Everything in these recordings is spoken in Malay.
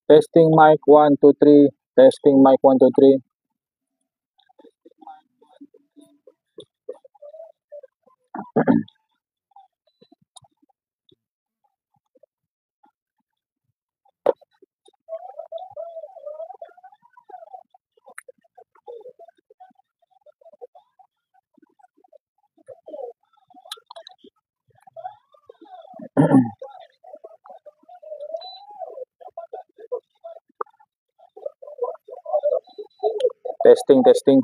Testing mic 1 2 3. Testing mic 1 2 3. Testing testing.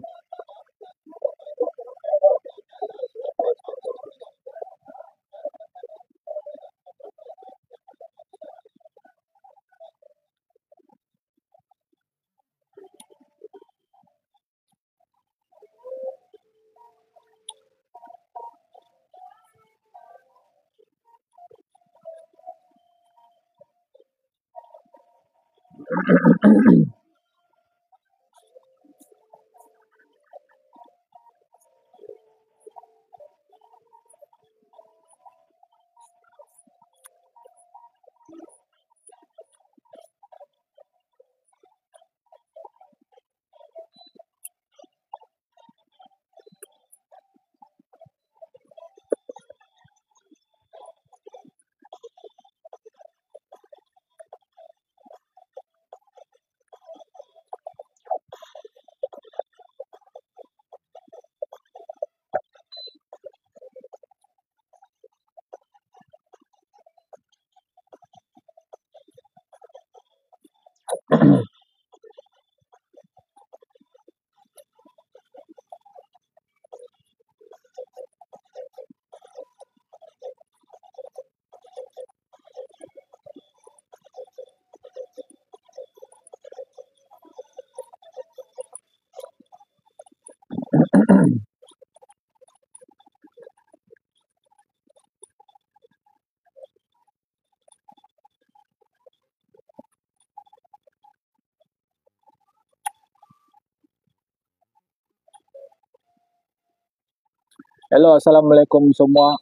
Halo, assalamualaikum semua.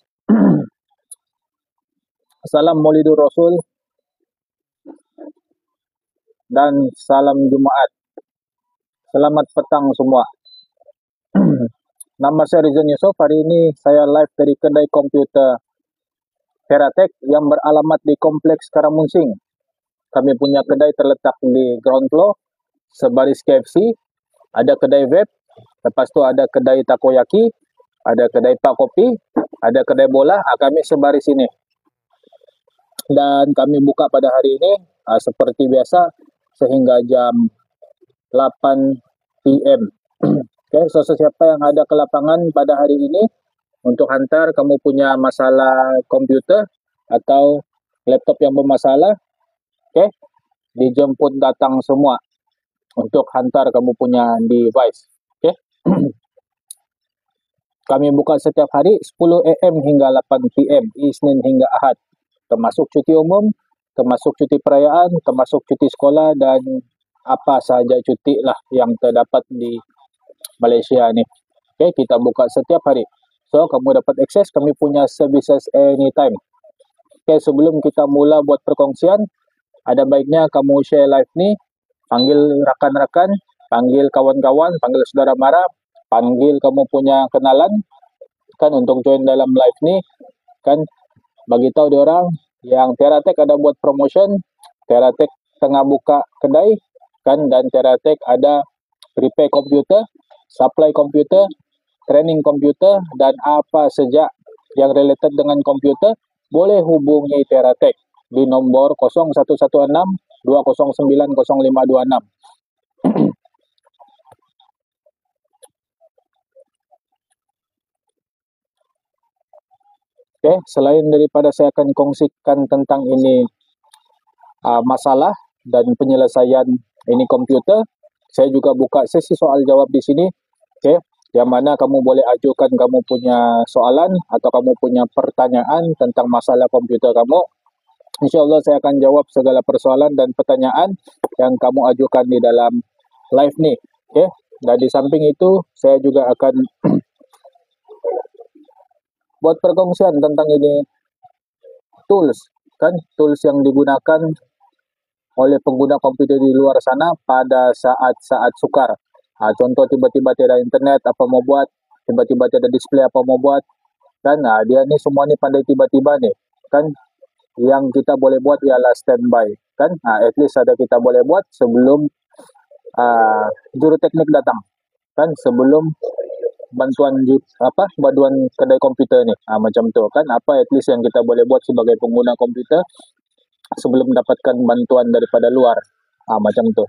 Salam Maulidur Rasul dan salam Jumaat. Selamat petang semua. Nama saya Rizan Yusuf. Hari ini saya live dari kedai komputer Teratech yang beralamat di Kompleks Karamunsing. Kami punya kedai terletak di ground floor, sebaris KFC, ada kedai vape, lepas tu ada kedai takoyaki, ada kedai pak kopi, ada kedai bola. Kami sebaris ini. Dan kami buka pada hari ini seperti biasa sehingga jam 8 PM. Okay, so siapa yang ada ke lapangan pada hari ini untuk hantar kamu punya masalah komputer atau laptop yang bermasalah, okay, dijemput datang semua untuk hantar kamu punya device. Okay. Kami buka setiap hari 10 AM hingga 8 PM, Isnin hingga Ahad, termasuk cuti umum, termasuk cuti perayaan, termasuk cuti sekolah dan apa sahaja cuti lah yang terdapat di Malaysia ni. Okay, kita buka setiap hari. So, kamu dapat akses kami punya services anytime. Okay, sebelum kita mula buat perkongsian, ada baiknya kamu share live ni, panggil rakan-rakan, panggil kawan-kawan, panggil saudara mara, panggil kamu punya kenalan, kan untuk join dalam live ni, kan bagi tahu diorang yang Teratech ada buat promotion, Teratech tengah buka kedai, kan, dan Teratech ada repair komputer, supply komputer, training komputer, dan apa saja yang related dengan komputer, boleh hubungi Teratech di nombor 0116 209 0526. Okay, selain daripada saya akan kongsikan tentang ini masalah dan penyelesaian ini komputer, saya juga buka sesi soal jawab di sini. Okay, yang mana kamu boleh ajukan kamu punya soalan atau kamu punya pertanyaan tentang masalah komputer kamu. InsyaAllah saya akan jawab segala persoalan dan pertanyaan yang kamu ajukan di dalam live nih. Okay? Dan di samping itu, saya juga akan buat perkongsian tentang ini tools, kan? Tools yang digunakan oleh pengguna komputer di luar sana pada saat-saat sukar. Contoh tiba-tiba tiada internet, apa mau buat? Tiba-tiba tiada display, apa mau buat? Kan? Dia ni semua ni pandai tiba-tiba nih, kan? Yang kita boleh buat ialah standby, kan? At least ada kita boleh buat sebelum juru teknik datang, kan? Sebelum bantuan kedai komputer ni, macam tu, kan? Apa at least yang kita boleh buat sebagai pengguna komputer sebelum mendapatkan bantuan daripada luar, macam tu.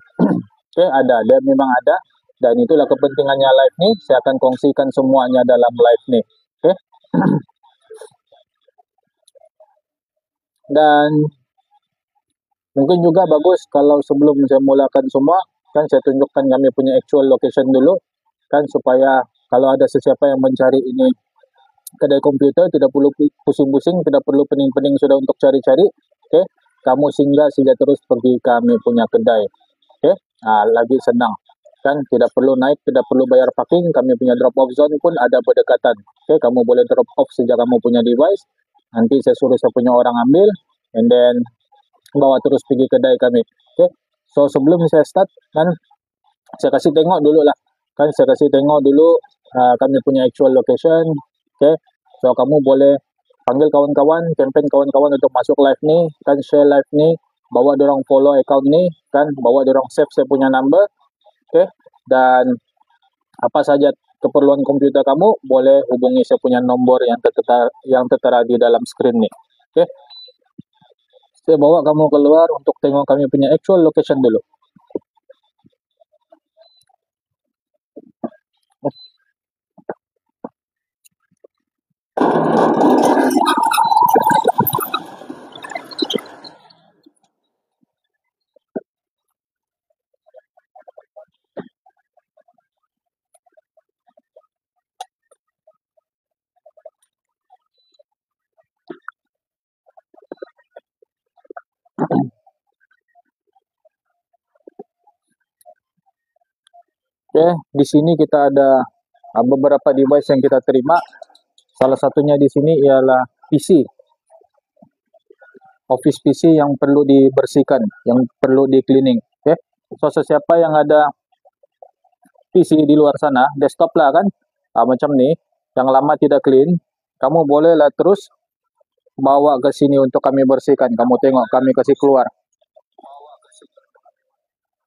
Okay, dia memang ada, dan itulah kepentingannya live ni. Saya akan kongsikan semuanya dalam live ni. Okay. Dan mungkin juga bagus kalau sebelum saya mulakan semua, kan saya tunjukkan kami punya actual location dulu, kan, supaya kalau ada sesiapa yang mencari ini kedai komputer, tidak perlu pusing-pusing, tidak perlu pening-pening sudah untuk cari-cari. Okay. Kamu singgah saja terus pergi kami punya kedai. Okay. Lagi senang, kan, tidak perlu naik, tidak perlu bayar parking. Kami punya drop off zone pun ada berdekatan. Okay. Kamu boleh drop off sejak kamu punya device, nanti saya suruh saya punya orang ambil, and then bawa terus pergi kedai kami. Okay. So sebelum saya start, kan, saya kasih tengok dulu lah, kan, saya kasih tengok dulu kami punya actual location. Okay. So kamu boleh panggil kawan-kawan, campaign kawan-kawan untuk masuk live ni, kan, share live ni, bawa dorang follow account ni, kan, bawa dorang save saya punya number. Okay. Dan apa saja keperluan komputer kamu, boleh hubungi saya punya nombor yang tertera di dalam screen ni. Okay. Saya bawa kamu keluar untuk tengok kami punya actual location dulu. Okay, di sini kita ada beberapa device yang kita terima. Salah satunya di sini ialah PC, office PC yang perlu dibersihkan, yang perlu di cleaning. Okay. So sesiapa yang ada PC di luar sana, desktop lah, kan, macam ni, yang lama tidak clean, kamu bolehlah terus bawa ke sini untuk kami bersihkan. Kamu tengok, kami kasih keluar.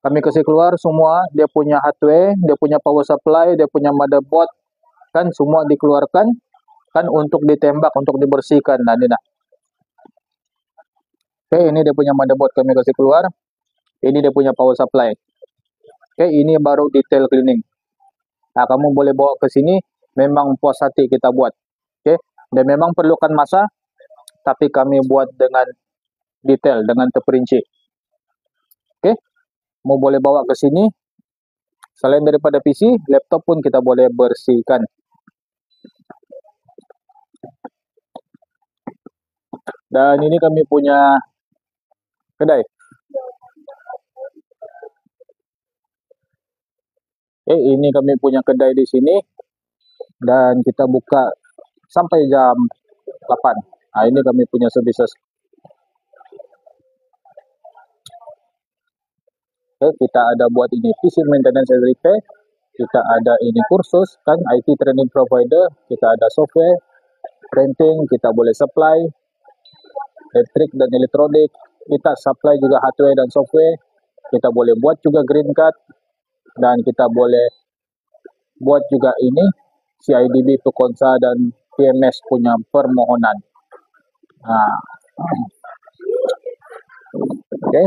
Kami kasih keluar semua, dia punya hardware, dia punya power supply, dia punya motherboard, kan, semua dikeluarkan, kan, untuk ditembak, untuk dibersihkan. Ini dah. Okay, ini dia punya motherboard kami kasih keluar. Ini dia punya power supply. Okay, ini baru detail cleaning. Kamu boleh bawa ke sini, memang puas hati kita buat. Okay, dan memang perlukan masa, tapi kami buat dengan detail, dengan terperinci. Okay, mau boleh bawa ke sini. Selain daripada PC, laptop pun kita boleh bersihkan. Dan ini kami punya kedai. Ini kami punya kedai di sini, dan kita buka sampai jam 8. Ini kami punya services. Kita ada buat ini PC maintenance and repair, kita ada ini kursus, kan, IT training provider, kita ada software, printing, kita boleh supply elektrik dan elektronik, kita supply juga hardware dan software, kita boleh buat juga green card, dan kita boleh buat juga ini CIDB Pekonsa dan PMS punya permohonan. Okay.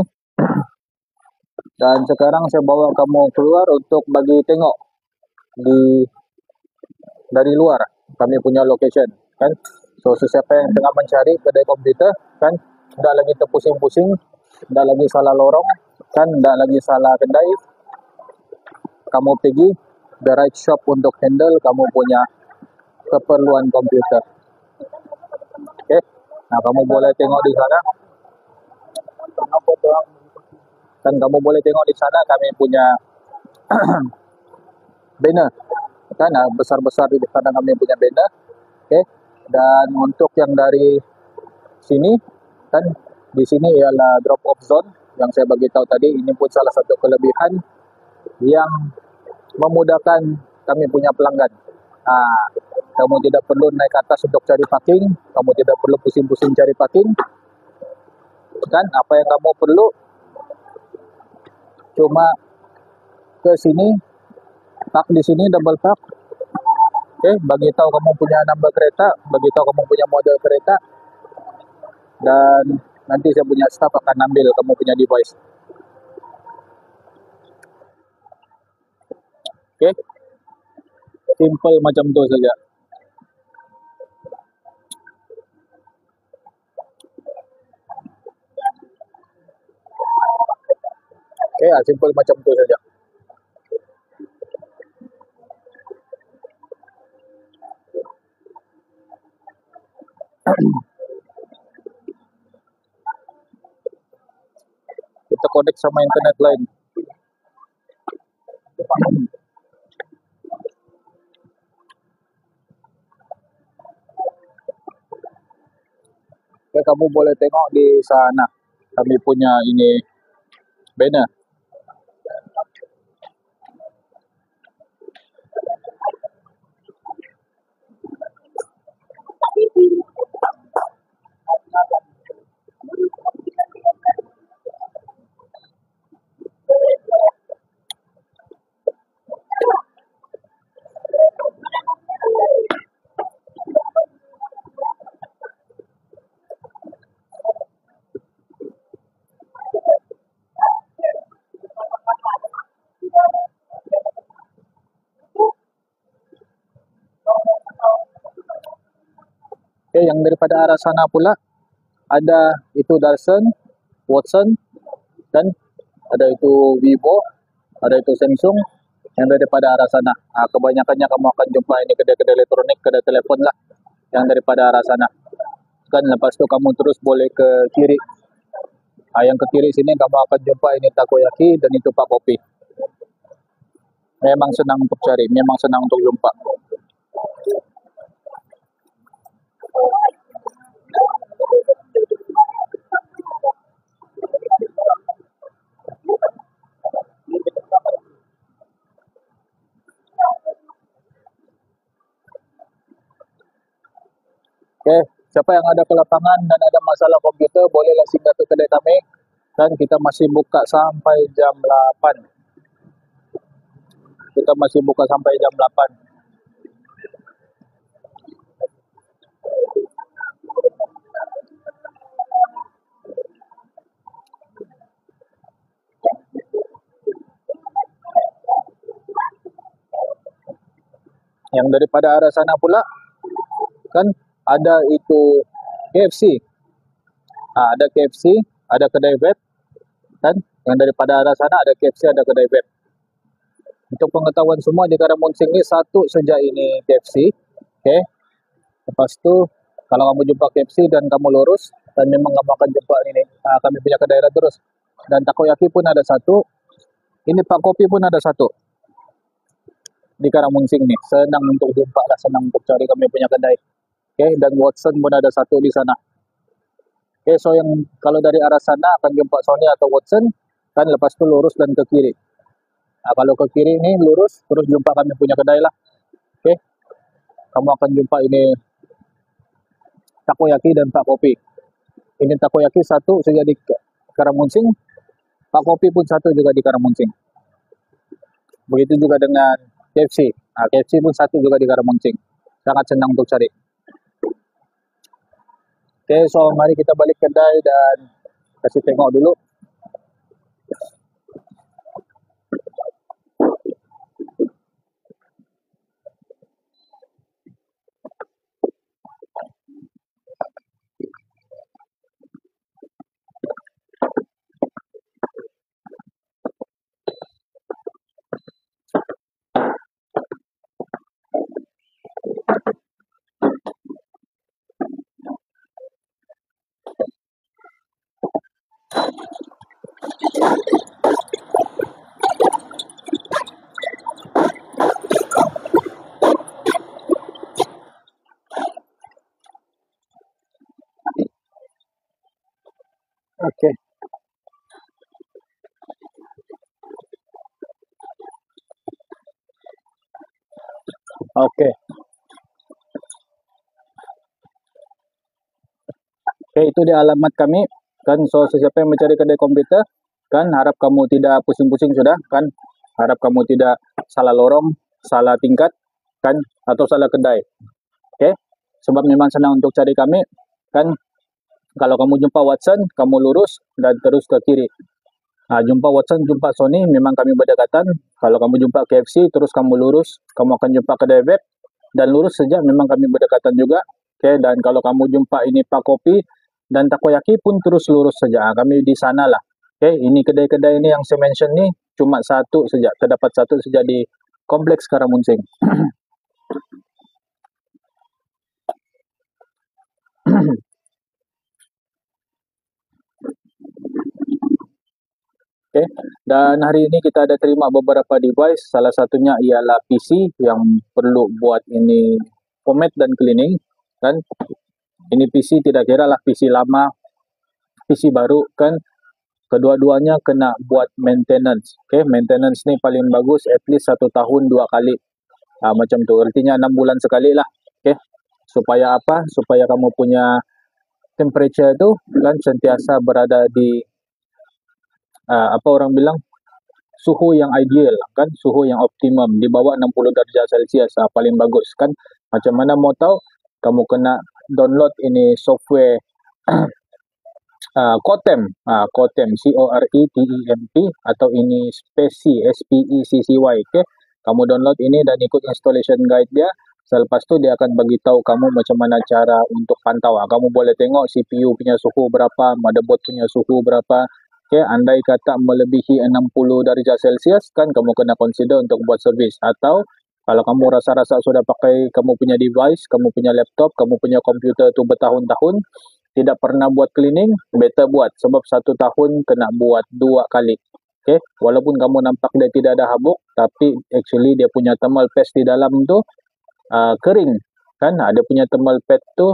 Dan sekarang saya bawa kamu keluar untuk bagi tengok dari luar kami punya location, kan. So sesiapa yang tengah mencari kedai komputer, kan, tidak lagi terpusing-pusing, tidak lagi salah lorong, kan, tidak lagi salah kedai. Kamu pergi the right shop untuk handle kamu punya keperluan komputer. Oke, nah kamu boleh tengok di sana. Dan kamu boleh tengok di sana kami punya banner, kan? Nah, besar-besar di sana kami punya banner. Oke, dan untuk yang dari sini, kan di sini ialah drop off zone yang saya bagi tahu tadi. Ini pun salah satu kelebihan yang memudahkan kami punya pelanggan. Nah, kamu tidak perlu naik ke atas untuk cari parking, kamu tidak perlu pusing-pusing cari parking, kan? Apa yang kamu perlu cuma ke sini, park di sini, double park. Oke, bagi tahu kamu punya number kereta, bagi tahu kamu punya model kereta, dan nanti saya punya staff akan ambil kamu punya device. Oke, simple macam tu saja. Oke, simple macam tu saja. Kita connect sama internet lain. Oke, kamu boleh tengok di sana. Kami punya ini banner. Oke, yang daripada arah sana pula ada itu Dyson, Watson, dan ada itu Vivo, ada itu Samsung. Yang daripada arah sana, kebanyakannya kamu akan jumpa ini kedai-kedai elektronik, kedai telepon lah, yang daripada arah sana. Kan lepas tu kamu terus boleh ke kiri. Yang ke kiri sini kamu akan jumpa ini takoyaki dan itu Pak Kopi. Memang senang untuk cari, memang senang untuk jumpa. Oke, siapa yang ada ke lapangan dan ada masalah komputer, bolehlah singgah ke kedai kami. Dan kita masih buka sampai jam 8. Kita masih buka sampai jam 8. Yang daripada arah sana pula, kan ada itu KFC. Ada KFC, ada kedai vape, kan? Yang daripada arah sana ada KFC, ada kedai vape. Untuk pengetahuan semua, di Karamuncing ini satu saja ini KFC. Oke. Lepas tu kalau kamu jumpa KFC dan kamu lurus, dan memang kamu akan jumpa ini, kami punya kedai terus. Dan takoyaki pun ada satu. Ini Pak Kopi pun ada satu. Di Karamuncing nih, senang untuk jumpa lah, senang untuk cari kami punya kedai. Oke, dan Watson pun ada satu di sana. Oke, so yang kalau dari arah sana akan jumpa Sony atau Watson, kan lepas itu lurus dan ke kiri. Kalau ke kiri ini lurus, terus jumpa kami punya kedai lah. Oke, kamu akan jumpa ini takoyaki dan Pak Kopi. Ini takoyaki satu saja di Karamuncing, Pak Kopi pun satu juga di Karamuncing. Begitu juga dengan KFC. KFC pun satu juga di Karamuncing. Sangat senang untuk cari. Oke, so mari kita balik kedai dan kasih tengok dulu. Oke. Oke, itu dia alamat kami kan. So sesiapa yang mencari kedai komputer kan, harap kamu tidak pusing-pusing sudah kan, harap kamu tidak salah lorong, salah tingkat kan, atau salah kedai. Oke, sebab memang senang untuk cari kami kan. Kalau kamu jumpa Watson, kamu lurus dan terus ke kiri. Nah, jumpa Watson, jumpa Sony, memang kami berdekatan. Kalau kamu jumpa KFC, terus kamu lurus, kamu akan jumpa kedai vape, dan lurus saja memang kami berdekatan juga. Oke, dan kalau kamu jumpa ini Pak Kopi dan Takoyaki pun terus lurus saja. Kami di sana lah. Oke, ini kedai-kedai ini yang saya mention nih cuma satu saja, terdapat satu saja di Kompleks Karamunsing. Oke, dan hari ini kita ada terima beberapa device. Salah satunya ialah PC yang perlu buat ini format dan cleaning. Kan, ini PC tidak kira lah PC lama, PC baru kan. Kedua-duanya kena buat maintenance. Oke, maintenance ni paling bagus at least 1 tahun 2 kali. Macam tu. Artinya 6 bulan sekali lah. Oke, supaya apa? Supaya kamu punya temperature tu kan sentiasa berada di apa orang bilang, suhu yang ideal kan, suhu yang optimum di bawah 60 darjah Celsius, paling bagus kan. Macam mana mau tahu? Kamu kena download ini software Cotem, Cotem, CORETEMP, atau ini SPECCY. Okay? Kamu download ini dan ikut installation guide dia. Selepas tu dia akan bagi tahu kamu macam mana cara untuk pantau. Kamu boleh tengok CPU punya suhu berapa, motherboard punya suhu berapa. Okay, andai kata melebihi 60 darjah Celsius kan, kamu kena consider untuk buat servis. Atau kalau kamu rasa-rasa sudah pakai kamu punya device, kamu punya laptop, kamu punya komputer tu bertahun-tahun, tidak pernah buat cleaning, better buat. Sebab 1 tahun kena buat 2 kali. Okay, walaupun kamu nampak dia tidak ada habuk, tapi actually dia punya thermal paste di dalam tu kering kan. Dia punya thermal pad tu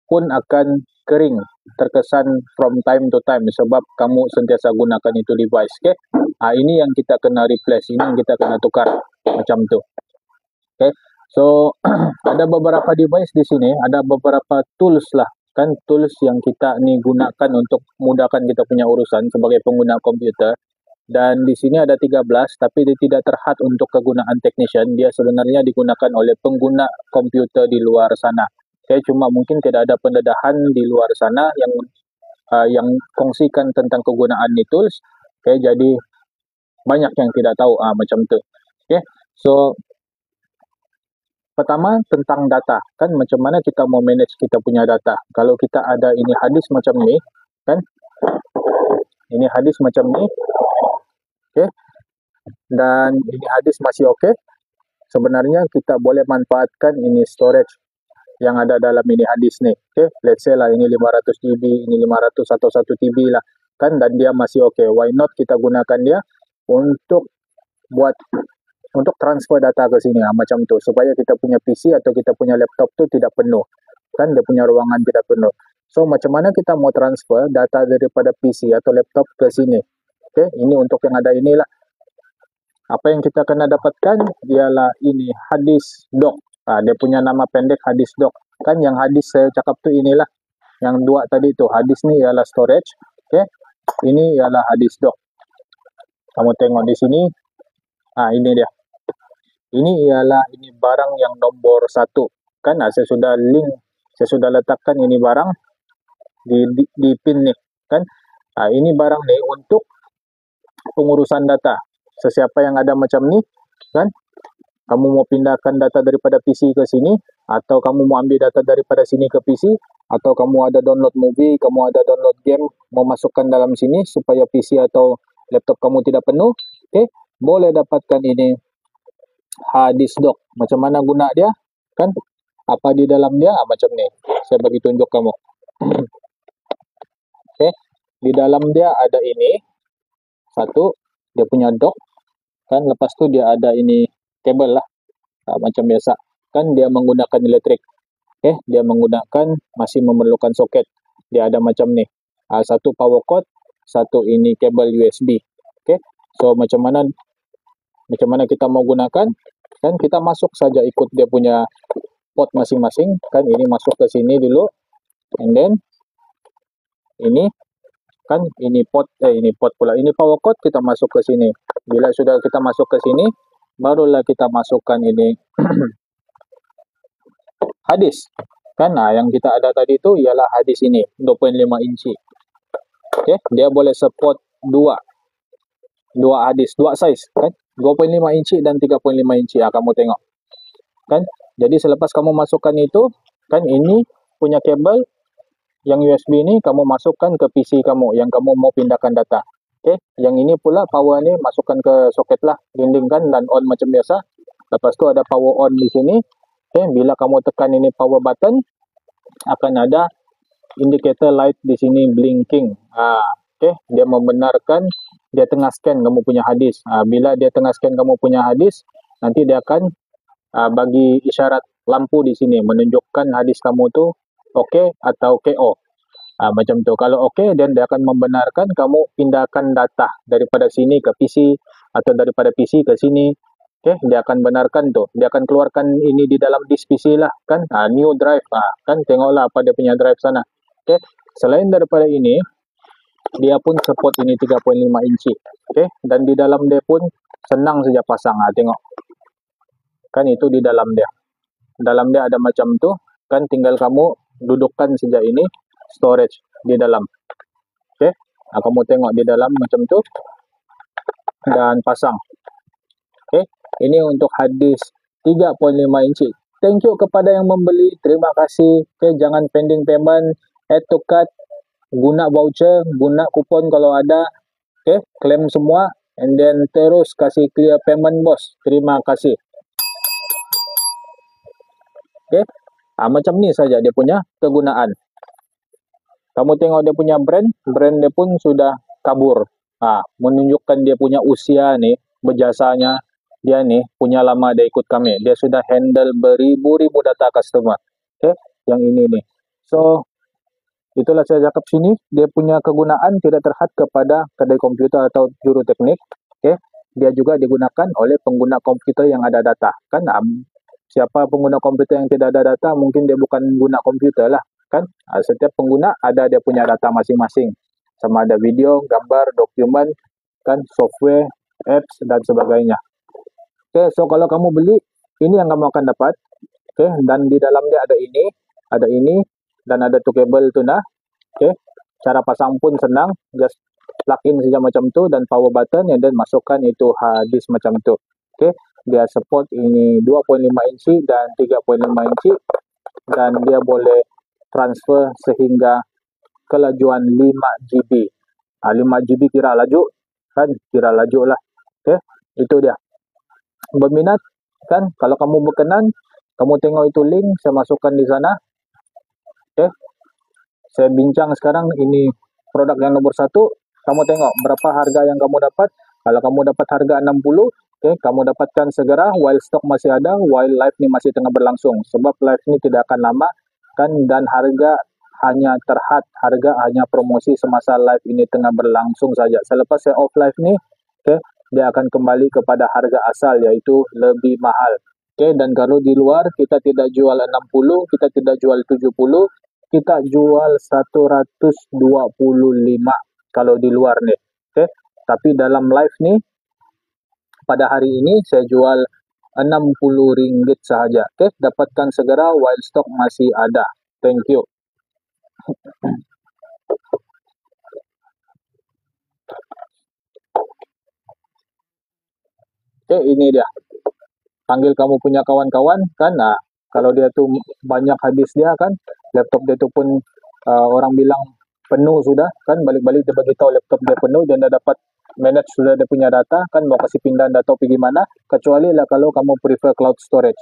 pun akan kering, terkesan from time to time sebab kamu sentiasa gunakan itu device. Okay, ini yang kita kena replace, ini yang kita kena tukar macam tu. Okay, so ada beberapa device di sini, ada beberapa tools lah kan, tools yang kita ni gunakan untuk mudahkan kita punya urusan sebagai pengguna komputer. Dan di sini ada 13, tapi dia tidak terhad untuk kegunaan technician. Dia sebenarnya digunakan oleh pengguna komputer di luar sana. Okay, cuma mungkin tidak ada pendedahan di luar sana yang kongsikan tentang kegunaan ni tools. Okay, jadi banyak yang tidak tahu macam tu. Okay, so pertama tentang data kan, macam mana kita mau manage kita punya data. Kalau kita ada ini hadis macam ni kan, ini hadis macam ni. Okay, dan ini hadis masih okay, sebenarnya kita boleh manfaatkan ini storage yang ada dalam ini hadis ni. Okay, let's say lah ini 500 GB, ini 500 atau 1 TB lah kan, dan dia masih okay. Why not kita gunakan dia untuk transfer data ke sini macam tu, supaya kita punya PC atau kita punya laptop tu tidak penuh kan, dia punya ruangan tidak penuh. So macam mana kita mau transfer data daripada PC atau laptop ke sini? Okay, ini untuk yang ada inilah. Apa yang kita kena dapatkan ialah ini hadis doc. Dia punya nama pendek hadis doc. Kan yang hadis saya cakap tu inilah. Yang dua tadi tu, hadis ni ialah storage. Okay, ini ialah hadis doc. Kamu tengok di sini. Ini dia. Ini ialah ini barang yang nomor 1. Kan saya sudah link, saya sudah letakkan ini barang di pin ni. Kan ini barang ni untuk pengurusan data. Sesiapa yang ada macam ni kan, kamu mau pindahkan data daripada PC ke sini, atau kamu mau ambil data daripada sini ke PC, atau kamu ada download movie, kamu ada download game, mau masukkan dalam sini supaya PC atau laptop kamu tidak penuh. Okay, boleh dapatkan ini hadis doc. Macam mana guna dia kan, apa di dalam dia macam ni, saya bagi tunjuk kamu. Okay, di dalam dia ada ini satu, dia punya dock kan, lepas tu dia ada ini kabel lah, macam biasa kan, dia menggunakan elektrik. Okay, dia menggunakan, masih memerlukan soket. Dia ada macam ni, satu power cord, satu ini kabel USB. Okay, so macam mana kita mau gunakan, Kan kita masuk saja ikut dia punya port masing-masing. Kan ini masuk ke sini dulu, and then ini kan ini port pula, ini power cord, kita masuk ke sini. Bila sudah kita masuk ke sini, barulah kita masukkan ini hadis kan. Nah, yang kita ada tadi itu ialah hadis ini 2.5 inci. Okey, dia boleh support dua hadis, dua size kan, 2.5 inci dan 3.5 inci. Kamu tengok kan. Jadi selepas kamu masukkan itu kan, ini punya kabel yang USB ini kamu masukkan ke PC kamu yang kamu mau pindahkan data. Okey, yang ini pula power ni masukkan ke soket lah, dindingkan dan on macam biasa. Lepas tu ada power on di sini. Okey, bila kamu tekan ini power button, akan ada indikator light di sini blinking. Okey, dia membenarkan dia tengah scan kamu punya hadis. Bila dia tengah scan kamu punya hadis, nanti dia akan bagi isyarat lampu di sini menunjukkan hadis kamu tu okey atau KO. Macam tu. Kalau okey, dan dia akan membenarkan kamu pindahkan data daripada sini ke PC atau daripada PC ke sini. Okey, dia akan benarkan tu. Dia akan keluarkan ini di dalam disk PC lah kan. New drive. Kan tengoklah apa dia punya drive sana. Okey, selain daripada ini, dia pun support ini 3.5 inci. Okey, dan di dalam dia pun senang saja pasang. Tengok. Kan itu di dalam dia. Dalam dia ada macam tu kan, tinggal kamu dudukkan saja ini storage di dalam. Okey, kamu tengok di dalam macam tu dan pasang. Okey, ini untuk hadis 3.5 inci. Thank you kepada yang membeli, terima kasih. Okey, jangan pending payment, add to cart, guna voucher, guna kupon kalau ada. Okey, claim semua and then terus kasih clear payment bos. Terima kasih. Okey, macam ni saja dia punya kegunaan. Kamu tengok dia punya brand dia pun sudah kabur. Menunjukkan dia punya usia ni, berjasanya dia ni punya lama dia ikut kami. Dia sudah handle beribu-ribu data customer. Okey, yang ini ni. So, itulah saya cakap sini, dia punya kegunaan tidak terhad kepada kedai komputer atau juru teknik. Okey, dia juga digunakan oleh pengguna komputer yang ada data. Kan siapa pengguna komputer yang tidak ada data, mungkin dia bukan guna komputer lah kan. Setiap pengguna ada dia punya data masing-masing, sama ada video, gambar, dokumen kan, software, apps dan sebagainya. Okey, so kalau kamu beli, ini yang kamu akan dapat. Okey, dan di dalam dia ada ini dan ada tu kabel tu nah. Okey, cara pasang pun senang, just plug in saja macam tu dan power button, and then masukkan itu hadis macam tu. Okey, dia support ini 2.5 inci dan 3.5 inci, dan dia boleh transfer sehingga kelajuan 5 GB. 5 GB kira laju kan, kira laju lah. Okey, itu dia. Berminat kan, kalau kamu berkenan, kamu tengok itu link saya masukkan di sana. Okey, saya bincang sekarang ini produk yang nomor 1. Kamu tengok berapa harga yang kamu dapat. Kalau kamu dapat harga 60, okey, kamu dapatkan segera while stok masih ada, while live ni masih tengah berlangsung. Sebab live ni tidak akan lama kan, dan harga hanya terhad, harga hanya promosi semasa live ini tengah berlangsung saja. Selepas saya off live ni, okey, dia akan kembali kepada harga asal, yaitu lebih mahal. Okey, dan kalau di luar kita tidak jual 60, kita tidak jual 70, kita jual 125 kalau di luar nih. Okey, tapi dalam live nih pada hari ini saya jual RM60 sahaja. Okey, dapatkan segera while stock masih ada. Thank you. Okey, ini dia. Panggil kamu punya kawan-kawan kan. Kalau dia tu banyak hadis dia kan, laptop dia tu pun orang bilang penuh sudah kan, balik-balik dia bagi tahu laptop dia penuh, dan dia dapat manage sudah dia punya data kan, mau kasih pindah data pergi mana, kecuali lah kalau kamu prefer cloud storage.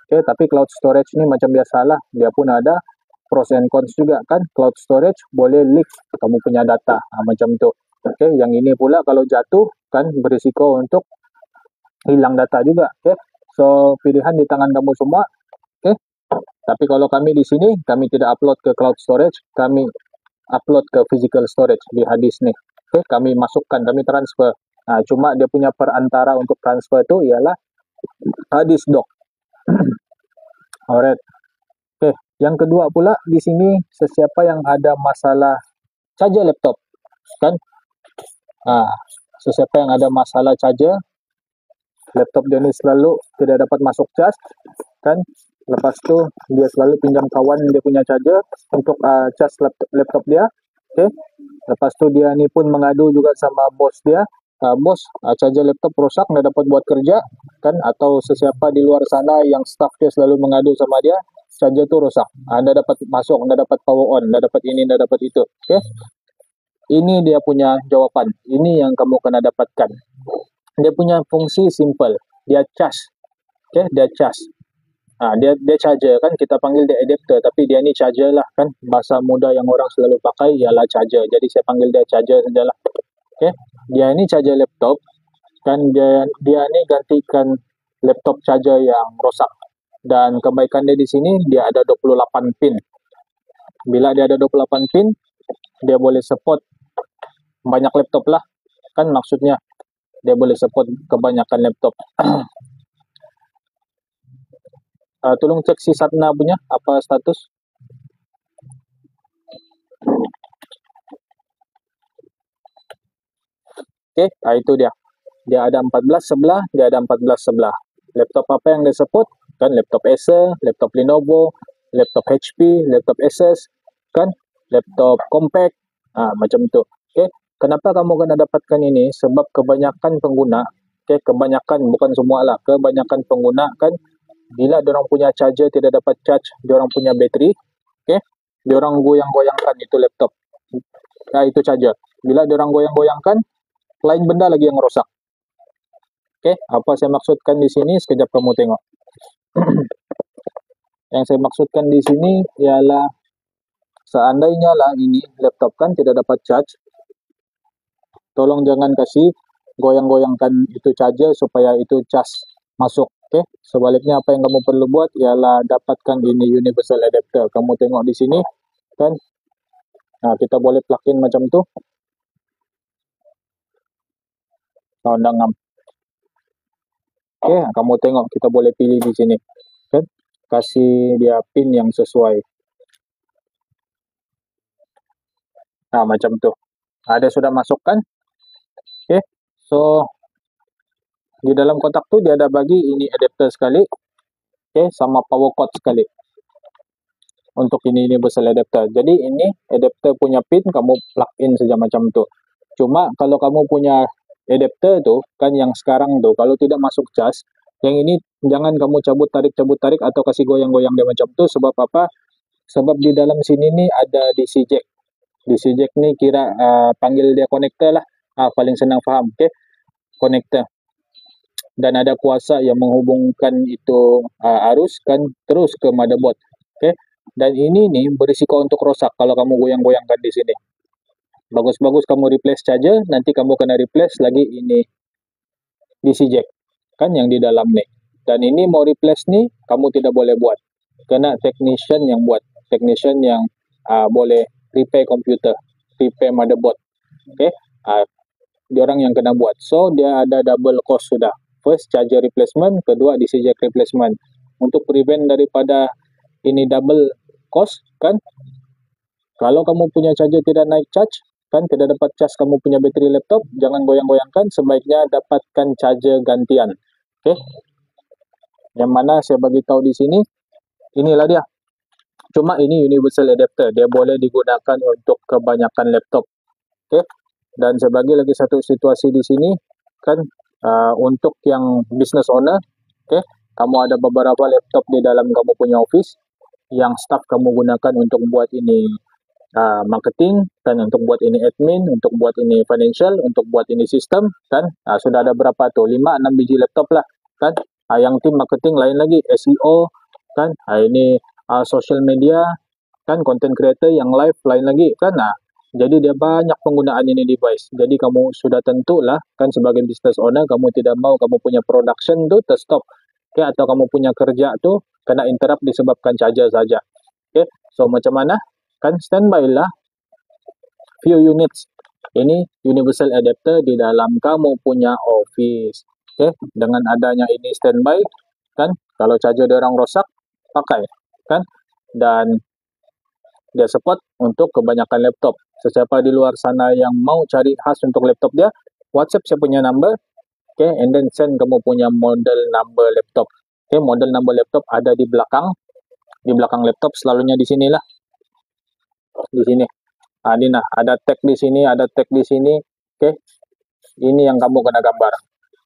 Okey, tapi cloud storage ni macam biasalah, dia pun ada pros and cons juga kan. Cloud storage boleh leak kamu punya data, macam tu. Okey, yang ini pula kalau jatuh kan berisiko untuk hilang data juga. Okey, so pilihan di tangan kamu semua. Okey, tapi kalau kami di sini, kami tidak upload ke cloud storage, kami upload ke physical storage di hadis nih. Okey, kami masukkan, kami transfer. Cuma dia punya perantara untuk transfer itu ialah Hadis dock. Alright. Oke, yang kedua pula di sini sesiapa yang ada masalah charger laptop, kan? Nah, sesiapa yang ada masalah charger laptop dia ni selalu tidak dapat masuk charge, kan? Lepas tu dia selalu pinjam kawan dia punya charger untuk charge laptop dia. Okey. Lepas tu dia ni pun mengadu juga sama bos dia. Bos, charger laptop rosak, nggak dapat buat kerja, kan? Atau sesiapa di luar sana yang staff dia selalu mengadu sama dia, charger tu rosak. Anda dapat masuk, Anda dapat power on, Anda dapat ini, Anda dapat itu. Okey. Ini dia punya jawapan. Ini yang kamu kena dapatkan. Dia punya fungsi simple. Dia charge. Okay, dia charge. Dia charger, kan kita panggil dia adapter, tapi dia ni charger lah, kan bahasa muda yang orang selalu pakai ialah charger. Jadi saya panggil dia charger sajalah. Okay, dia ni charger laptop, kan dia ni gantikan laptop charger yang rosak. Dan kebaikan dia di sini dia ada 28 pin. Bila dia ada 28 pin, dia boleh support banyak laptop lah, kan maksudnya dia boleh support kebanyakan laptop. Tolong cek si Satna punya apa status. Oke, itu dia. Dia ada 14 sebelah, dia ada 14 sebelah. Laptop apa yang dia support? Kan laptop Acer, laptop Lenovo, laptop HP, laptop Asus, kan laptop compact, macam tu. Oke, kenapa kamu kena dapatkan ini? Sebab kebanyakan pengguna, kebanyakan, bukan semua lah, kebanyakan pengguna kan bila diorang punya charger tidak dapat charge diorang punya bateri, diorang goyang-goyangkan itu laptop. Itu charger. Bila diorang goyang-goyangkan, lain benda lagi yang rosak. Apa saya maksudkan di sini? Sekejap kamu tengok. Yang saya maksudkan di sini ialah seandainya lah ini laptop kan tidak dapat charge, tolong jangan kasih goyang-goyangkan itu charger supaya itu charge masuk. Sebaliknya apa yang kamu perlu buat ialah dapatkan ini universal adapter. Kamu tengok di sini kan, kita boleh plug in macam tu. Ngam. Kamu tengok kita boleh pilih di sini kan, kasih dia pin yang sesuai. Macam tu. Dia sudah masukkan. So di dalam kotak tu dia ada bagi ini adapter sekali, sama power cord sekali untuk ini universal adapter. Jadi ini adapter punya pin kamu plug in saja macam tu. Cuma kalau kamu punya adapter tu kan yang sekarang tu kalau tidak masuk charge, yang ini jangan kamu cabut tarik atau kasih goyang-goyang dia macam tu. Sebab apa? Sebab di dalam sini ni ada DC jack. DC jack ni kira panggil dia connector lah, paling senang faham. Connector. Dan ada kuasa yang menghubungkan itu arus kan terus ke motherboard. Dan ini nih berisiko untuk rosak kalau kamu goyang-goyangkan di sini. Bagus-bagus kamu replace charger, nanti kamu kena replace lagi ini DC jack kan yang di dalam nih. Dan ini mau replace nih kamu tidak boleh buat, kena technician yang buat, technician yang boleh repair komputer, repair motherboard. Diorang yang kena buat. So dia ada double cost sudah. First charger replacement, kedua DC jack replacement. Untuk prevent daripada ini double cost kan, kalau kamu punya charger tidak naik charge kan, tidak dapat charge kamu punya bateri laptop, jangan goyang-goyangkan, sebaiknya dapatkan charger gantian. Yang mana saya bagi tahu di sini, inilah dia. Cuma ini universal adapter, dia boleh digunakan untuk kebanyakan laptop. Dan saya bagi lagi satu situasi di sini kan, untuk yang business owner, kamu ada beberapa laptop di dalam kamu punya office yang staff kamu gunakan untuk buat ini marketing, dan untuk buat ini admin, untuk buat ini financial, untuk buat ini sistem kan. Sudah ada berapa tuh, 5-6 biji laptop lah kan. Yang tim marketing lain lagi, SEO kan, ini social media kan, content creator yang live lain lagi kan. Jadi dia banyak penggunaan ini device. Jadi kamu sudah tentulah kan sebagai business owner, kamu tidak mau kamu punya production tuh terstop, atau kamu punya kerja tuh kena interrupt disebabkan charger saja. So macam mana? Kan standby lah few units ini universal adapter di dalam kamu punya office. Oke, dengan adanya ini standby, kan, kalau charger dia orang rosak, pakai, kan, dan dia support untuk kebanyakan laptop. Sesiapa di luar sana yang mau cari khas untuk laptop dia, WhatsApp saya punya number, okay, and then send kamu punya model number laptop. Okay, model number laptop ada di belakang laptop, selalunya di sinilah, di sini. Ini nah, ada tag di sini, ada tag di sini. Oke, ini yang kamu kena gambar.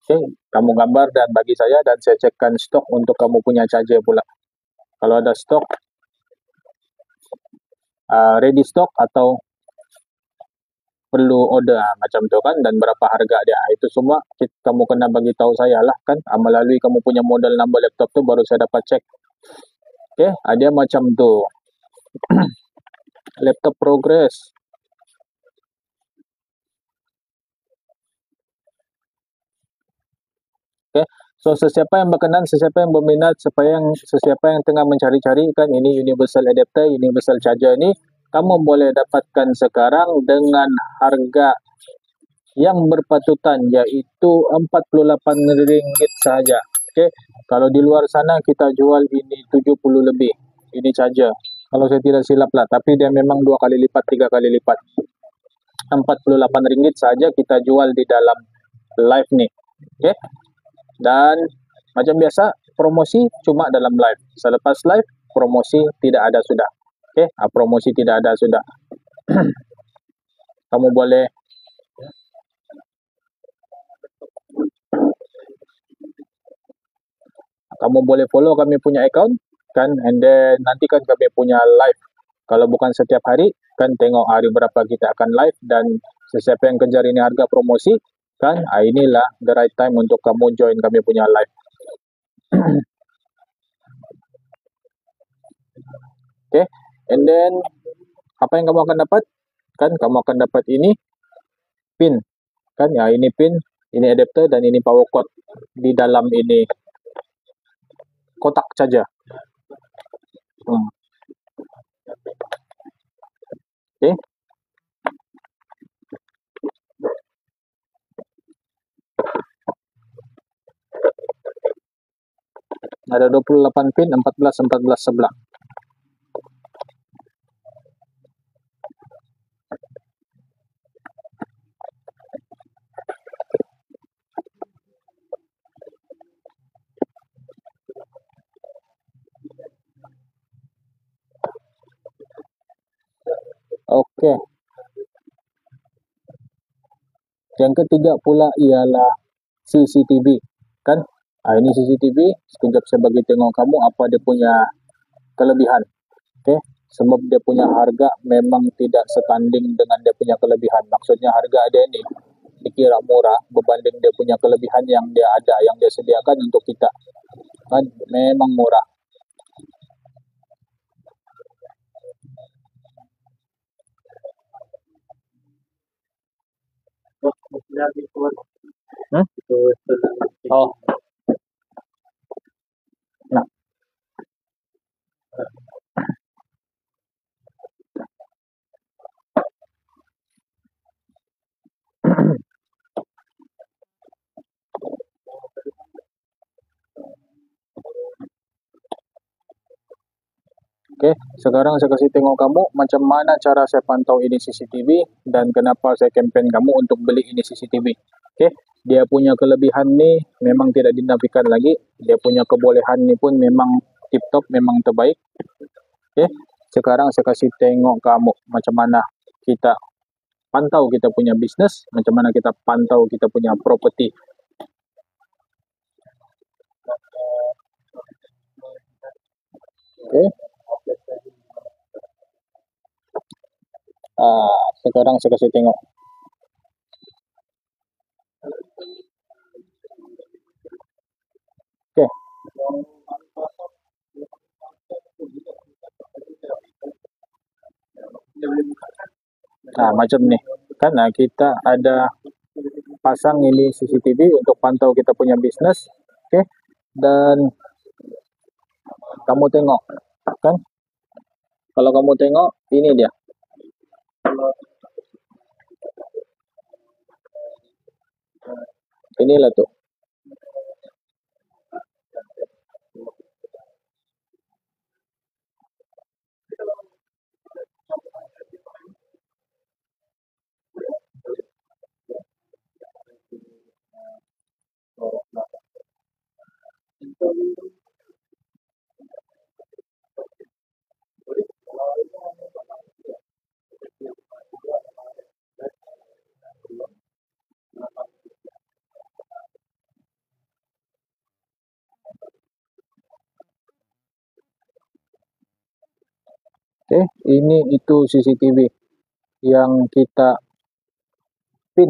Oke, kamu gambar dan bagi saya, dan saya cekkan stok untuk kamu punya charger pula. Kalau ada stok, ready stock atau perlu order macam tu kan, dan berapa harga dia, itu semua kamu kena bagi tahu saya lah kan, melalui kamu punya model number laptop tu baru saya dapat cek. Oke, ada macam tu. Laptop progress. Oke, so sesiapa yang berkenan, sesiapa yang berminat, sesiapa yang tengah mencari-cari kan ini universal adapter, universal charger ni, kamu boleh dapatkan sekarang dengan harga yang berpatutan, iaitu RM48 sahaja. Okay. Kalau di luar sana kita jual ini 70 lebih, ini charger. Kalau saya tidak silap lah, tapi dia memang 2 kali lipat, 3 kali lipat. RM48 saja kita jual di dalam live ni. Okay. Dan macam biasa, promosi cuma dalam live. Selepas live, promosi tidak ada sudah. Okay. Promosi tidak ada sudah. Kamu boleh follow kami punya account kan, and then nanti kan kami punya live. Kalau bukan setiap hari kan, tengok hari berapa kita akan live, dan sesiapa yang kejar ini harga promosi kan, inilah the right time untuk kamu join kami punya live. Okay, and then apa yang kamu akan dapat kan, kamu akan dapat ini pin kan, ini pin, ini adapter, dan ini power cord di dalam ini kotak saja. Okay. Ada 28 pin, 14 sebelah. Oke. Yang ketiga pula ialah CCTV kan. Ini CCTV, sekejap saya bagi tengok kamu apa dia punya kelebihan. Oke, sebab dia punya harga memang tidak setanding dengan dia punya kelebihan. Maksudnya harga dia ini dikira murah berbanding dia punya kelebihan yang dia ada, yang dia sediakan untuk kita. Kan memang murah. Oh. Nah. Oke, sekarang saya kasih tengok kamu macam mana cara saya pantau ini CCTV dan kenapa saya campaign kamu untuk beli ini CCTV. Oke, dia punya kelebihan ni memang tidak dinafikan lagi. Dia punya kebolehan ni pun memang tip-top, memang terbaik. Oke, sekarang saya kasih tengok kamu macam mana kita pantau kita punya bisnes, macam mana kita pantau kita punya properti. Oke. Sekarang saya kasih tengok. Oke. Macam ni kan, kita ada pasang ini CCTV untuk pantau kita punya bisnes. Oke, dan kamu tengok kan, kalau kamu tengok ini dia. Inilah tuh. Oke, ini itu CCTV yang kita pin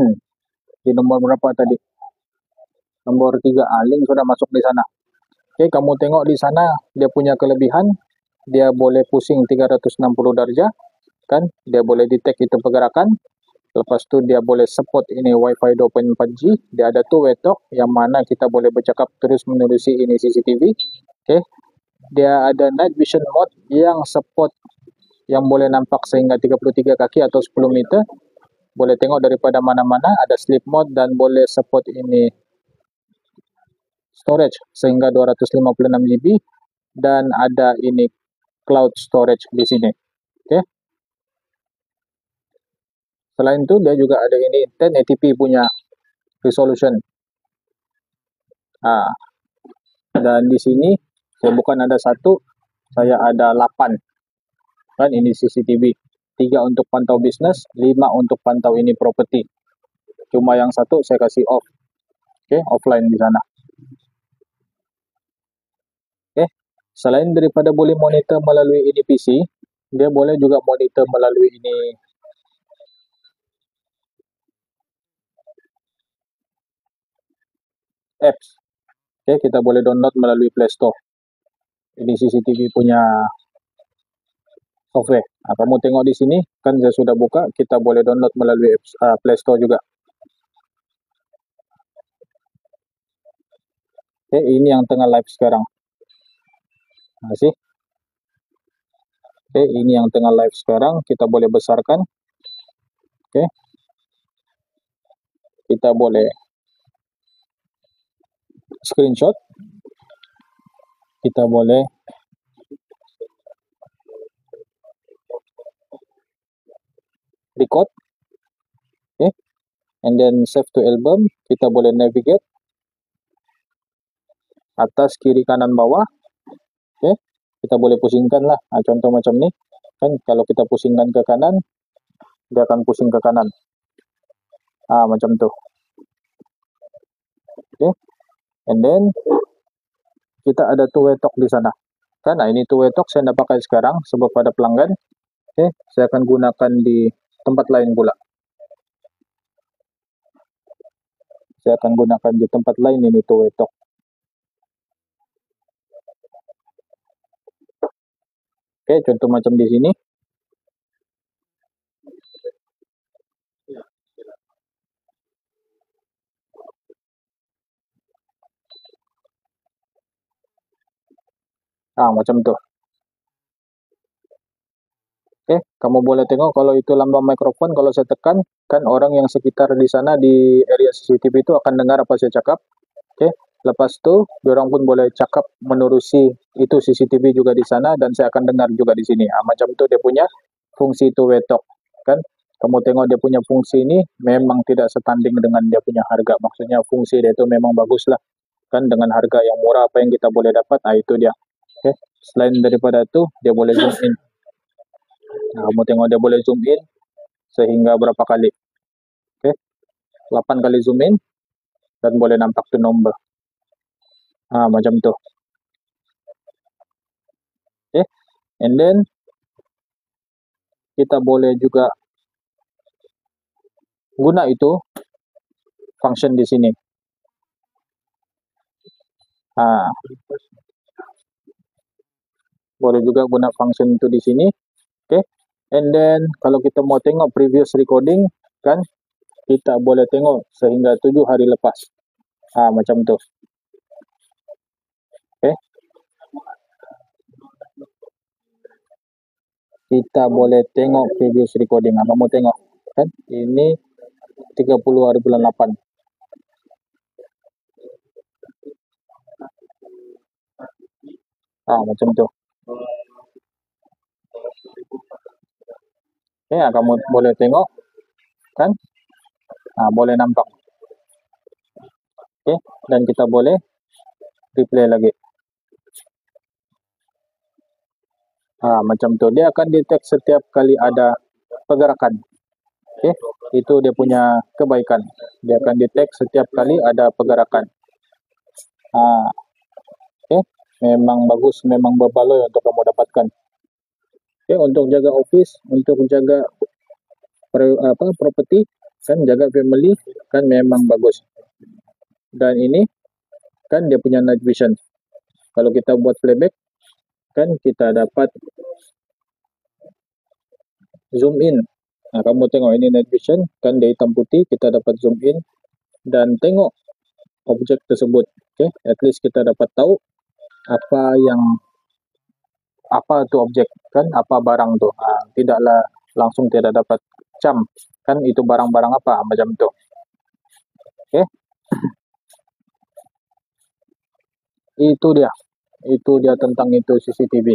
di nomor berapa tadi? Nomor 3. Link sudah masuk di sana. Oke, kamu tengok di sana dia punya kelebihan, dia boleh pusing 360 derajat, kan? Dia boleh detect itu pergerakan. Lepas tu dia boleh support ini Wi-Fi 2.4G. Dia ada two-way talk yang mana kita boleh bercakap terus menerusi ini CCTV. Oke. Dia ada night vision mode yang support yang boleh nampak sehingga 33 kaki atau 10 meter. Boleh tengok daripada mana-mana. Ada sleep mode dan boleh support ini storage sehingga 256 GB dan ada ini cloud storage di sini. Oke. Selain itu dia juga ada ini 1080p punya resolution. Dan di sini saya bukan ada satu, saya ada 8. Kan ini CCTV. 3 untuk pantau bisnis, 5 untuk pantau ini properti. Cuma yang satu saya kasih off. Oke, offline di sana. Oke. Selain daripada boleh monitor melalui ini PC, dia boleh juga monitor melalui ini apps. Oke, kita boleh download melalui Play Store. Ini CCTV punya software. Kamu tengok di sini, kan saya sudah buka, kita boleh download melalui apps, Play Store juga. Oke, ini yang tengah live sekarang. Masih. Oke, ini yang tengah live sekarang, kita boleh besarkan. Oke. Kita boleh screenshot. Kita boleh record. Okay. And then save to album. Kita boleh navigate atas, kiri, kanan, bawah. Okay. Kita boleh pusingkan lah. Contoh macam ni. Kan kalau kita pusingkan ke kanan, dia akan pusing ke kanan. Macam tu. Okay. And then kita ada two-way talk di sana. Kan ini two-way talk saya tidak pakai sekarang sebab pada pelanggan. Okay. Saya akan gunakan di tempat lain pula. Saya akan gunakan di tempat lain ini two-way talk. Oke, contoh macam di sini. Macam tu. Oke, kamu boleh tengok kalau itu lambang mikrofon, kalau saya tekan, kan orang yang sekitar di sana di area CCTV itu akan dengar apa saya cakap. Oke, lepas itu, orang pun boleh cakap menerusi itu CCTV juga di sana dan saya akan dengar juga di sini. Macam itu dia punya fungsi two-way talk. Kan, kamu tengok dia punya fungsi ini memang tidak setanding dengan dia punya harga. Maksudnya fungsi dia itu memang bagus lah. Kan dengan harga yang murah apa yang kita boleh dapat, itu dia. Oke, selain daripada itu, dia boleh zoom in. Kamu tengok dia boleh zoom in sehingga berapa kali. Oke. 8 kali zoom in dan boleh nampak tu nombor. Macam tu. Oke. And then kita boleh juga guna itu function di sini. Boleh juga guna function itu di sini. Oke. And then kalau kita mau tengok previous recording, kan kita boleh tengok sehingga 7 hari lepas. Macam tu. Oke. Kita boleh tengok previous recording. Kamu tengok, kan? Ini 30 hari bulan 8. Macam tu. Oke, kamu boleh tengok, kan? Boleh nampak. Oke, dan kita boleh replay lagi. Macam tuh dia akan detect setiap kali ada pergerakan. Oke, itu dia punya kebaikan. Dia akan detect setiap kali ada pergerakan. Oke, memang bagus, memang berbaloi untuk kamu dapatkan. Oke, untuk jaga office, untuk jaga properti, kan jaga family, kan memang bagus. Dan ini kan dia punya night vision. Kalau kita buat playback, kan kita dapat zoom in. Nah, kamu tengok ini night vision, kan dia hitam putih, kita dapat zoom in dan tengok objek tersebut. Okay? At least kita dapat tahu apa tu objek, kan apa barang tu. Tidaklah langsung tidak dapat cam, kan itu barang-barang apa, macam tu. Okay? Itu dia tentang itu CCTV.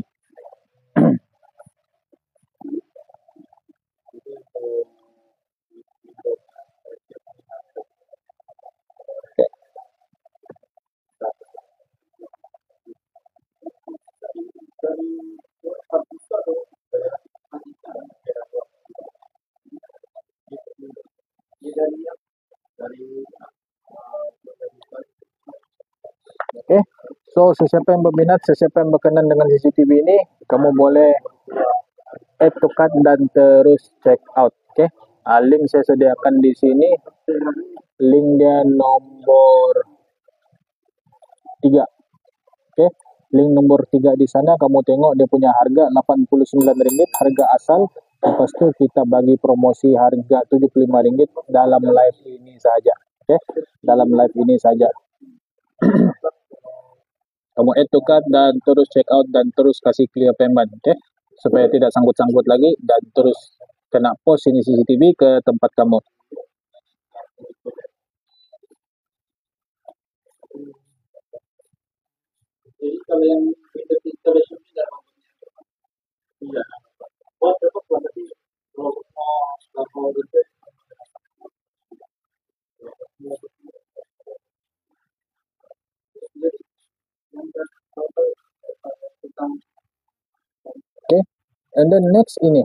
Okay. Okay. So, sesiapa yang berminat, sesiapa yang berkenan dengan CCTV ini, kamu boleh add to cart dan terus check out. Okay. Link saya sediakan di sini. Link dia nomor 3. Okay. Link nomor 3 di sana kamu tengok dia punya harga Rp89, harga asal. Lepas tu kita bagi promosi harga Rp75 dalam live ini saja. Okay. Dalam live ini saja. Kamu add to cart dan terus check out dan terus kasih clear payment. Okay. Supaya tidak sangkut-sangkut lagi dan terus kena post ini CCTV ke tempat kamu. Jadi kalau yang installation tidak iya. Buat apa berarti kalau okay. And then next ini.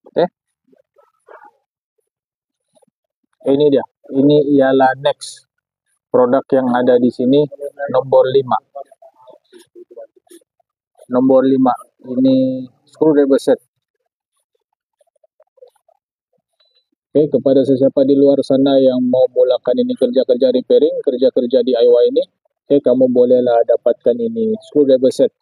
Okay. Ini dia. Ini ialah next produk yang ada di sini nomor 5. Nomor 5 ini screwdriver set. Okay, kepada sesiapa di luar sana yang mau mulakan ini kerja-kerja repairing, kerja-kerja DIY ini, okay, kamu bolehlah dapatkan ini screwdriver set.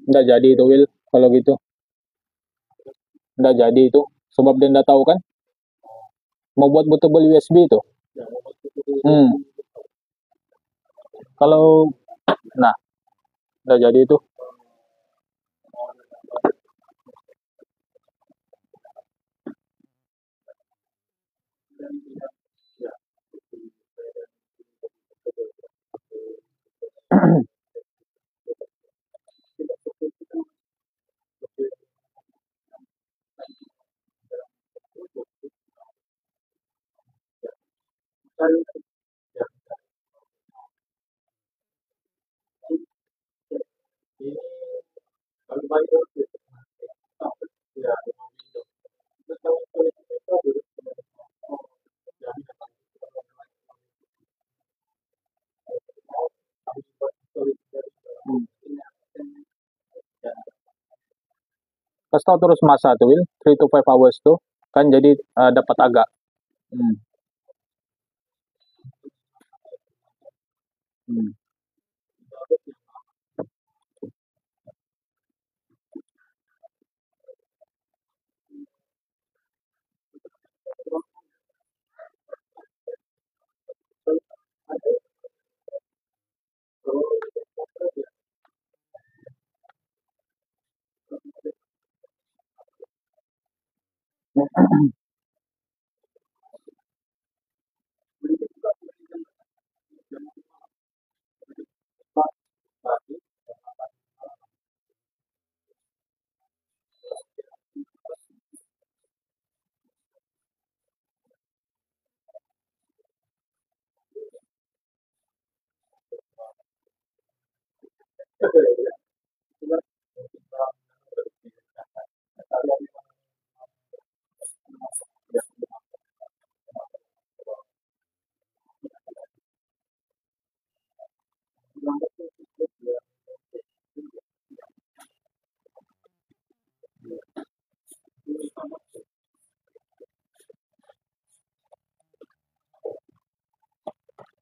Nggak jadi itu Will, kalau gitu. Nggak jadi itu, sebab dia nggak tahu kan. Mau buat bootable USB itu. Kalau, nah, nggak jadi itu. Kasih tahu terus masa tuh Will, 3 to 5 hours tuh, kan jadi dapat agak. Hmm. Hmm.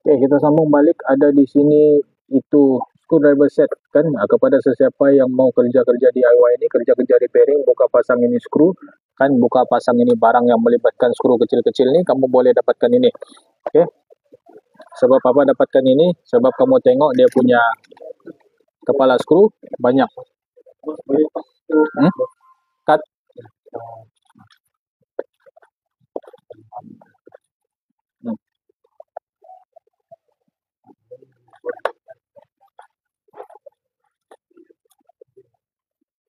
Oke, kita sambung balik. Ada di sini itu screwdriver set kan. Kepada sesiapa yang mau kerja-kerja DIY ini, kerja-kerja repairing, buka pasang ini skru kan, buka pasang ini barang yang melibatkan skru kecil-kecil ini, kamu boleh dapatkan ini. Oke. Sebab apa dapatkan ini? Sebab kamu tengok dia punya kepala skru banyak. Cut.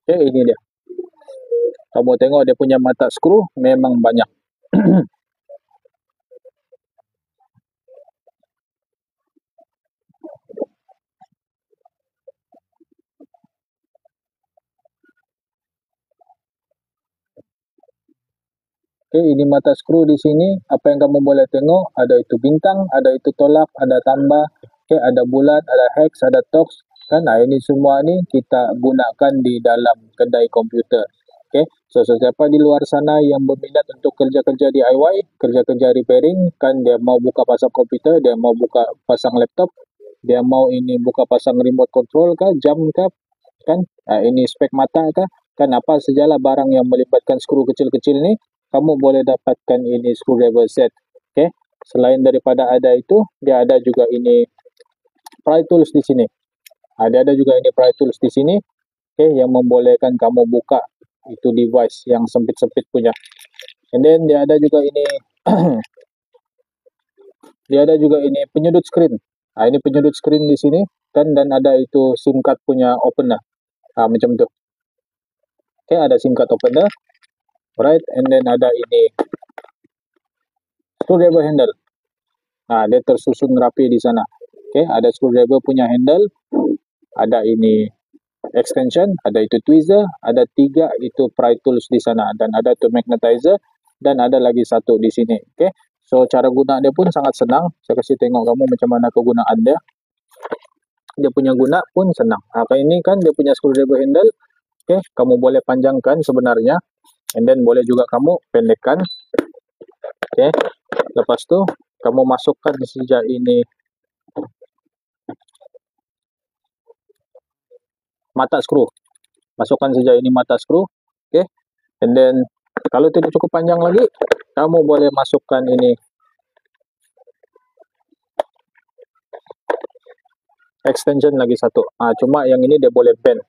Oke, ini dia. Kamu tengok dia punya mata skru memang banyak. Oke, ini mata skru di sini. Apa yang kamu boleh tengok, ada itu bintang, ada itu tolak, ada tambah, oke, ada bulat, ada hex, ada tox. Kan, ini semua ni kita gunakan di dalam kedai komputer. Oke, so siapa di luar sana yang berminat untuk kerja-kerja DIY, kerja-kerja repairing, kan dia mau buka pasang komputer, dia mau buka pasang laptop, dia mau ini buka pasang remote control kah, jam kah, kan, ini spek mata kah, kan apa sajalah barang yang melibatkan skru kecil-kecil ni, kamu boleh dapatkan ini screwdriver set. Okay. Selain daripada ada itu, dia ada juga ini pry tools di sini. Dia ada juga ini pry tools di sini. Okay, yang membolehkan kamu buka itu device yang sempit-sempit punya. And then dia ada juga ini dia ada juga ini penyedut screen. Ini penyedut screen di sini kan, dan ada itu SIM card punya opener. Macam tu. Okay, ada SIM card opener. Right, and then ada ini screwdriver handle. Dia tersusun rapi di sana. Okay, ada screwdriver punya handle, ada ini extension, ada itu tweezer, ada 3 itu pry tools di sana, dan ada itu magnetizer, dan ada lagi satu di sini. Okay, so cara guna dia pun sangat senang. Saya kasih tengok kamu macam mana kegunaan dia. Dia punya guna pun senang. Kayak ini kan dia punya screwdriver handle. Okay, kamu boleh panjangkan sebenarnya, and then boleh juga kamu pendekkan. Okay, lepas tu kamu masukkan saja ini mata skru. Masukkan saja ini mata skru. Okay, and then kalau tidak cukup panjang lagi, kamu boleh masukkan ini extension lagi satu. Cuma yang ini dia boleh bend.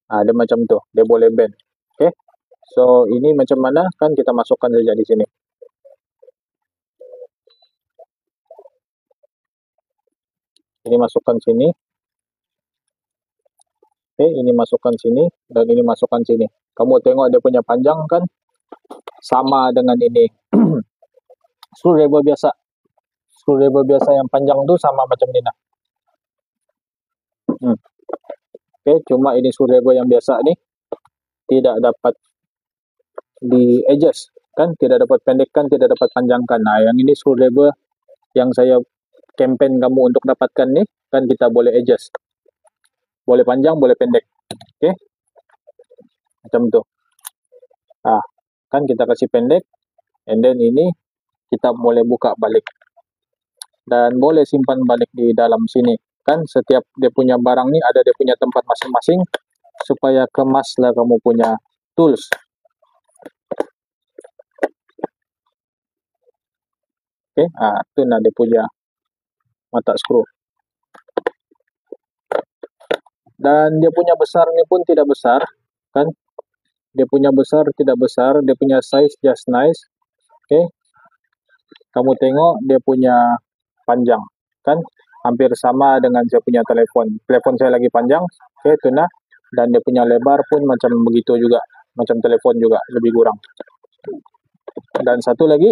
Dia macam tu, dia boleh bend. Okay, so ini macam mana kan, kita masukkan saja di sini. Ini masukkan sini. Okay, ini masukkan sini, dan ini masukkan sini. Kamu tengok dia punya panjang kan, sama dengan ini screwdriver biasa. Screwdriver biasa yang panjang tu sama macam ni. Okay, cuma ini screwdriver yang biasa ni tidak dapat di adjust kan, tidak dapat pendekkan, tidak dapat panjangkan. Yang ini screwdriver yang saya campaign kamu untuk dapatkan ni kan, kita boleh adjust, boleh panjang, boleh pendek. Okay, macam tu. Kan kita kasih pendek, and then ini kita boleh buka balik dan boleh simpan balik di dalam sini kan. Setiap dia punya barang ni ada dia punya tempat masing-masing supaya kemaslah kamu punya tools. Okay, tu dia punya mata skru. Dan dia punya besar ni pun tidak besar kan, dia punya besar tidak besar, dia punya size just nice. Okay, kamu tengok dia punya panjang kan, hampir sama dengan saya punya telepon saya lagi panjang. Okay, tu dan dia punya lebar pun macam begitu juga, macam telepon juga, lebih kurang. Dan satu lagi,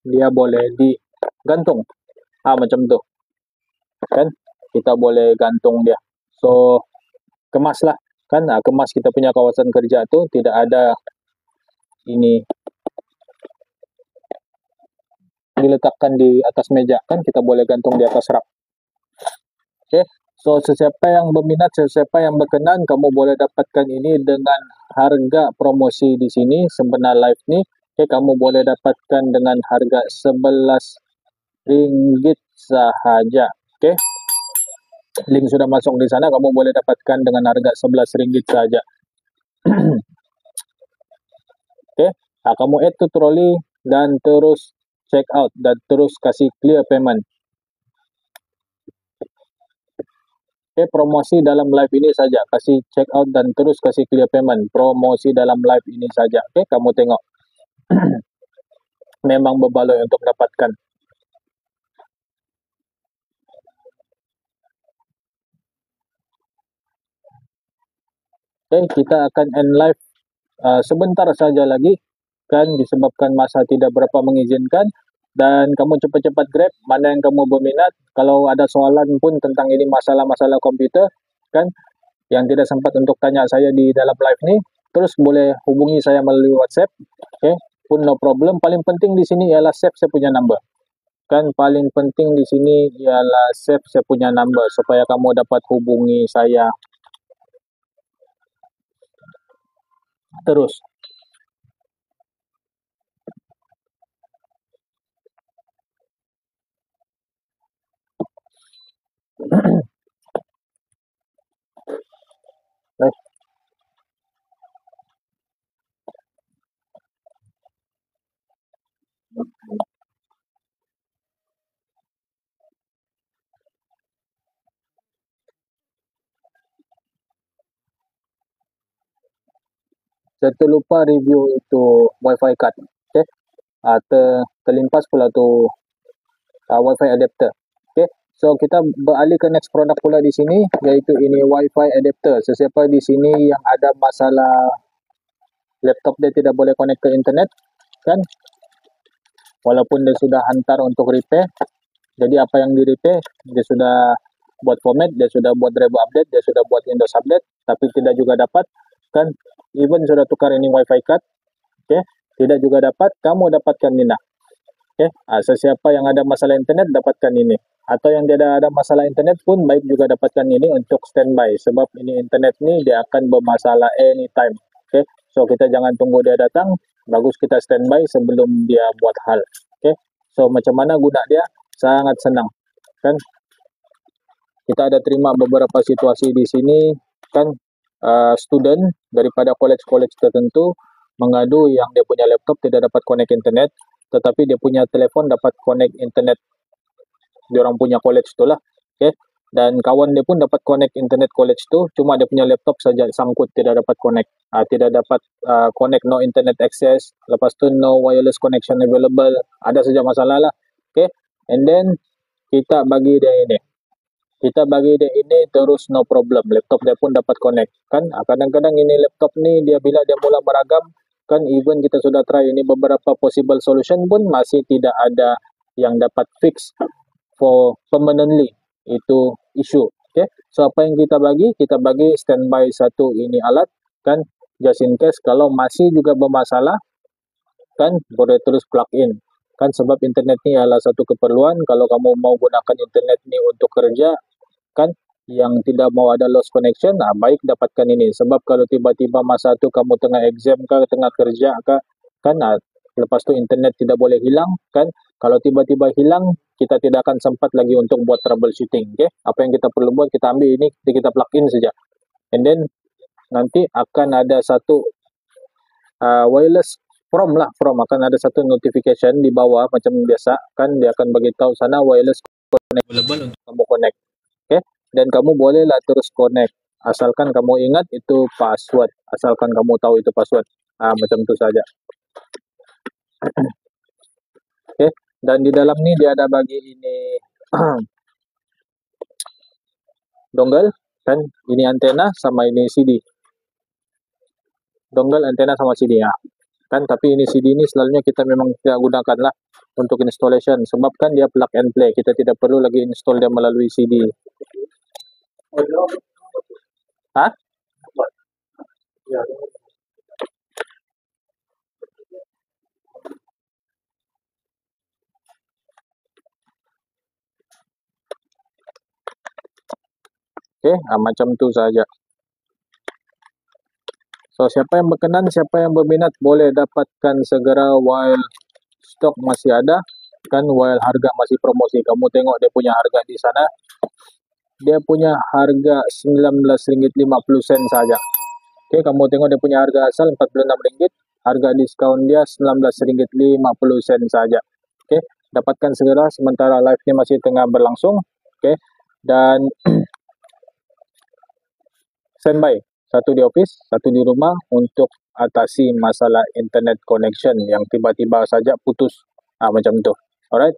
dia boleh digantung macam tu kan, kita boleh gantung dia So kemaslah kan, kemas kita punya kawasan kerja tuh, tidak ada ini diletakkan di atas meja kan, kita boleh gantung di atas rak. Oke, so sesiapa yang berminat, sesiapa yang berkenan, kamu boleh dapatkan ini dengan harga promosi di sini sebenar live nih. Oke, kamu boleh dapatkan dengan harga 11 ringgit sahaja. Oke, link sudah masuk di sana, kamu boleh dapatkan dengan harga 11 ringgit saja. Oke, nah, kamu add to trolley dan terus check out dan terus kasih clear payment. Oke, promosi dalam live ini saja, kasih check out dan terus kasih clear payment. Promosi dalam live ini saja. Oke, kamu tengok. Memang berbaloi untuk dapatkan. Oke, kita akan end live sebentar saja lagi kan, disebabkan masa tidak berapa mengizinkan, dan kamu cepat-cepat grab mana yang kamu berminat. Kalau ada soalan pun tentang ini masalah-masalah komputer kan, yang tidak sempat untuk tanya saya di dalam live ini, terus boleh hubungi saya melalui WhatsApp. Oke, pun no problem. Paling penting di sini ialah save saya punya number. Kan paling penting di sini ialah save saya punya number supaya kamu dapat hubungi saya terus. Saya terlupa review itu wifi card. Okay, terlimpas pula tu wifi adapter. Okay, so kita beralih ke next produk pula di sini, yaitu ini wifi adapter. Sesiapa di sini yang ada masalah laptop dia tidak boleh connect ke internet kan, walaupun dia sudah hantar untuk repair, jadi apa yang di repair dia sudah buat format, dia sudah buat driver update, dia sudah buat Windows update, tapi tidak juga dapat kan, even sudah tukar ini wifi card, okay, tidak juga dapat, kamu dapatkan ini. Okay, sesiapa yang ada masalah internet dapatkan ini, atau yang tidak ada masalah internet pun baik juga dapatkan ini untuk standby, sebab ini internet ni dia akan bermasalah anytime. Okay, so kita jangan tunggu dia datang, bagus kita standby sebelum dia buat hal. Okay, so macam mana guna dia, sangat senang kan. Kita ada terima beberapa situasi di sini kan, student daripada college-college tertentu mengadu yang dia punya laptop tidak dapat connect internet, tetapi dia punya telefon dapat connect internet dia orang punya college tu lah. Okay, dan kawan dia pun dapat connect internet college tu, cuma dia punya laptop saja sangkut tidak dapat connect, tidak dapat connect, no internet access, lepas tu no wireless connection available, ada saja masalah lah. Okay, and then kita bagi dia ini, terus no problem, laptop dia pun dapat connect kan. Kadang-kadang ini laptop ni dia bila dia mula meragam kan, even kita sudah try ini beberapa possible solution pun masih tidak ada yang dapat fix for permanently itu issue. Okay, so apa yang kita bagi standby satu ini alat kan, just in case kalau masih juga bermasalah kan, boleh terus plug in kan, sebab internet ni adalah satu keperluan. Kalau kamu mau gunakan internet ni untuk kerja kan, yang tidak mau ada lost connection, baik dapatkan ini, sebab kalau tiba-tiba masa tu kamu tengah exam ke, tengah kerja ke kan, lepas tu internet tidak boleh hilang kan, kalau tiba-tiba hilang kita tidak akan sempat lagi untuk buat troubleshooting. Okay, apa yang kita perlu buat, kita ambil ini, kita plug in saja, and then nanti akan ada satu wireless from akan ada satu notification di bawah macam biasa kan, dia akan bagi tahu sana wireless connect available untuk kamu connect. Okay, dan kamu bolehlah terus connect asalkan kamu ingat itu password, asalkan kamu tahu itu password, macam tu saja. Okay, dan di dalam ni dia ada bagi ini dongle kan, ini antena sama ini CD, dongle, antena sama CD ya kan. Tapi ini CD ini selalunya kita memang tidak gunakan lah untuk installation, sebab kan dia plug and play, kita tidak perlu lagi install dia melalui CD. Hah? Oke, macam tu saja. So, siapa yang berkenan, siapa yang berminat boleh dapatkan segera while stok masih ada, kan while harga masih promosi. Kamu tengok dia punya harga di sana. Dia punya harga Rp19.50 saja. Oke, kamu tengok dia punya harga asal Rp46, harga diskon dia Rp19.50 saja. Oke, dapatkan segera sementara live ini masih tengah berlangsung. Oke, dan standby. Satu di office, satu di rumah untuk atasi masalah internet connection yang tiba-tiba saja putus. Macam itu. Alright.